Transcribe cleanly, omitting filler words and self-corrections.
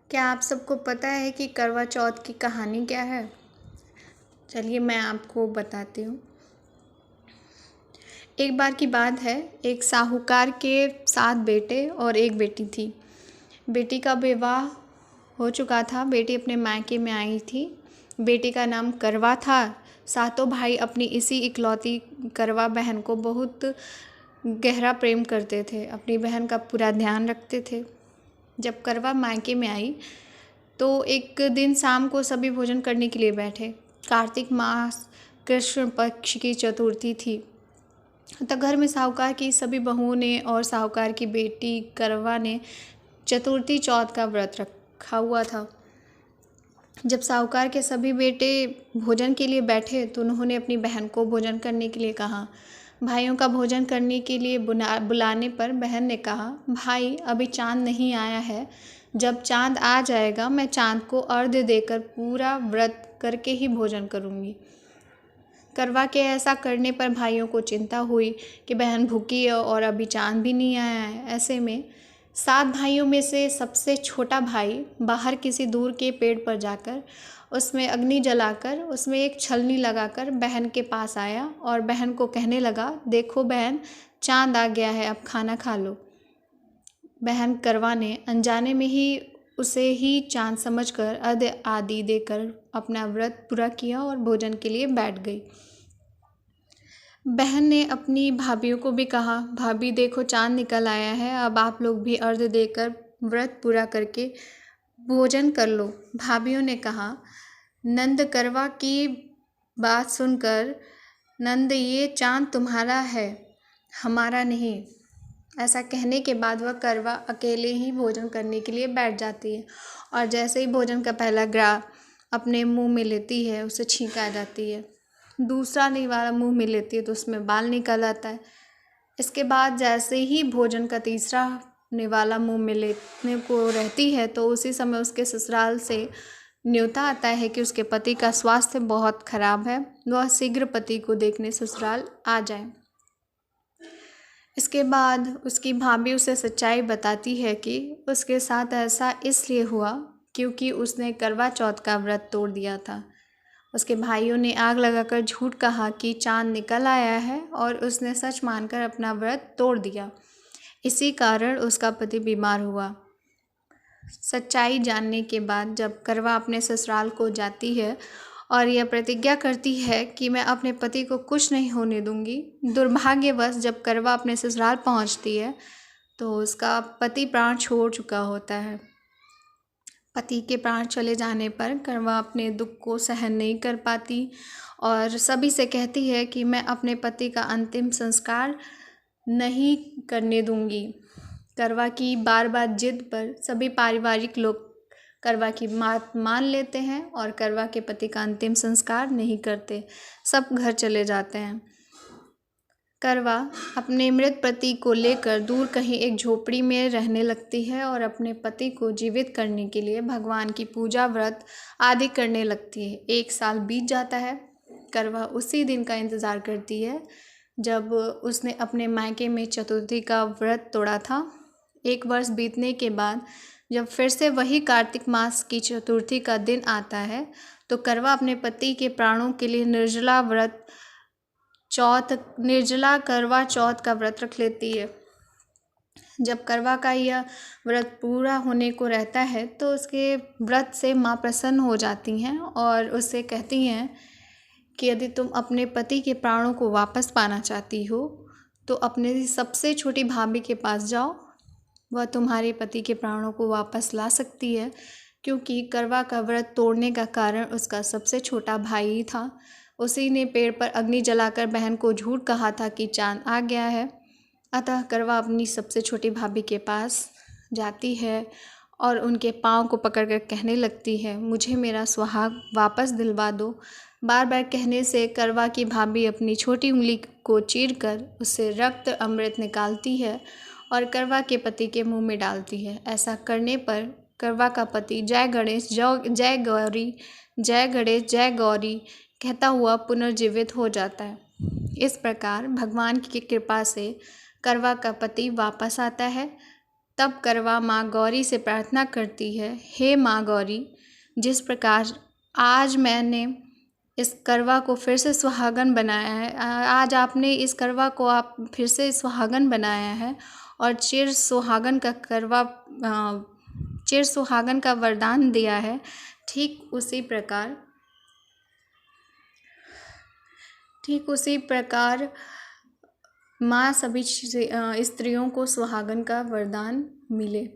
क्या आप सबको पता है कि करवा चौथ की कहानी क्या है? चलिए मैं आपको बताती हूँ। एक बार की बात है, एक साहूकार के 7 बेटे और एक बेटी थी। बेटी का विवाह हो चुका था, बेटी अपने मायके में आई थी। बेटी का नाम करवा था। सातों भाई अपनी इसी इकलौती करवा बहन को बहुत गहरा प्रेम करते थे, अपनी बहन का पूरा ध्यान रखते थे। जब करवा मायके में आई तो एक दिन शाम को सभी भोजन करने के लिए बैठे। कार्तिक मास कृष्ण पक्ष की चतुर्थी थी। तो घर में साहूकार की सभी बहुओं ने और साहूकार की बेटी करवा ने चतुर्थी चौथ का व्रत रखा हुआ था। जब साहूकार के सभी बेटे भोजन के लिए बैठे तो उन्होंने अपनी बहन को भोजन करने के लिए कहा। भाइयों का भोजन करने के लिए बुलाने पर बहन ने कहा, भाई अभी चाँद नहीं आया है, जब चाँद आ जाएगा मैं चाँद को अर्घ्य देकर पूरा व्रत करके ही भोजन करूँगी। करवा के ऐसा करने पर भाइयों को चिंता हुई कि बहन भूखी है और अभी चाँद भी नहीं आया है। ऐसे में 7 भाइयों में से सबसे छोटा भाई बाहर किसी दूर के पेड़ पर जाकर उसमें अग्नि जलाकर उसमें एक छलनी लगाकर बहन के पास आया और बहन को कहने लगा, देखो बहन, चाँद आ गया है, अब खाना खा लो। बहन करवा ने अनजाने में ही उसे ही चाँद समझकर अर्घ्य आदि देकर अपना व्रत पूरा किया और भोजन के लिए बैठ गई। बहन ने अपनी भाभीयों को भी कहा, भाभी देखो चाँद निकल आया है, अब आप लोग भी अर्घ्य देकर व्रत पूरा करके भोजन कर लो। भाभीयों ने कहा। नंद करवा की बात सुनकर, नंद ये चाँद तुम्हारा है, हमारा नहीं। ऐसा कहने के बाद वह करवा अकेले ही भोजन करने के लिए बैठ जाती है और जैसे ही भोजन का पहला ग्रास अपने मुंह में लेती है उसे छींक आ जाती है। दूसरा निवाला मुंह में लेती है तो उसमें बाल निकल आता है। इसके बाद जैसे ही भोजन का तीसरा निवाला मुंह में लेने को रहती है तो उसी समय उसके ससुराल से न्योता आता है कि उसके पति का स्वास्थ्य बहुत खराब है, वह शीघ्र पति को देखने ससुराल आ जाए। इसके बाद उसकी भाभी उसे सच्चाई बताती है कि उसके साथ ऐसा इसलिए हुआ क्योंकि उसने करवा चौथ का व्रत तोड़ दिया था। उसके भाइयों ने आग लगाकर झूठ कहा कि चाँद निकल आया है और उसने सच मानकर अपना व्रत तोड़ दिया। इसी कारण उसका पति बीमार हुआ। सच्चाई जानने के बाद जब करवा अपने ससुराल को जाती है और यह प्रतिज्ञा करती है कि मैं अपने पति को कुछ नहीं होने दूंगी, दुर्भाग्यवश जब करवा अपने ससुराल पहुंचती है तो उसका पति प्राण छोड़ चुका होता है। पति के प्राण चले जाने पर करवा अपने दुख को सहन नहीं कर पाती और सभी से कहती है कि मैं अपने पति का अंतिम संस्कार नहीं करने दूंगी। करवा की बार बार जिद पर सभी पारिवारिक लोग करवा की बात मान लेते हैं और करवा के पति का अंतिम संस्कार नहीं करते, सब घर चले जाते हैं। करवा अपने मृत पति को लेकर दूर कहीं एक झोपड़ी में रहने लगती है और अपने पति को जीवित करने के लिए भगवान की पूजा व्रत आदि करने लगती है। 1 साल बीत जाता है। करवा उसी दिन का इंतज़ार करती है जब उसने अपने मायके में चतुर्थी का व्रत तोड़ा था। 1 वर्ष बीतने के बाद जब फिर से वही कार्तिक मास की चतुर्थी का दिन आता है तो करवा अपने पति के प्राणों के लिए निर्जला करवा चौथ का व्रत रख लेती है। जब करवा का यह व्रत पूरा होने को रहता है तो उसके व्रत से माँ प्रसन्न हो जाती हैं और उससे कहती हैं कि यदि तुम अपने पति के प्राणों को वापस पाना चाहती हो तो अपने सबसे छोटी भाभी के पास जाओ, वह तुम्हारे पति के प्राणों को वापस ला सकती है, क्योंकि करवा का व्रत तोड़ने का कारण उसका सबसे छोटा भाई ही था। उसी ने पेड़ पर अग्नि जलाकर बहन को झूठ कहा था कि चाँद आ गया है। अतः करवा अपनी सबसे छोटी भाभी के पास जाती है और उनके पाँव को पकड़कर कहने लगती है, मुझे मेरा सुहाग वापस दिलवा दो। बार बार कहने से करवा की भाभी अपनी छोटी उंगली को चीरकर उससे रक्त अमृत निकालती है और करवा के पति के मुंह में डालती है। ऐसा करने पर करवा का पति जय गणेश, जय गौरी, जय गणेश, जय गौरी कहता हुआ पुनर्जीवित हो जाता है। इस प्रकार भगवान की कृपा से करवा का पति वापस आता है। तब करवा माँ गौरी से प्रार्थना करती है, हे माँ गौरी, जिस प्रकार आज मैंने इस करवा को फिर से सुहागन बनाया है, आज आपने इस करवा को आप फिर से सुहागन बनाया है और चिर सुहागन का वरदान दिया है, ठीक उसी प्रकार माँ सभी स्त्रियों को सुहागन का वरदान मिले।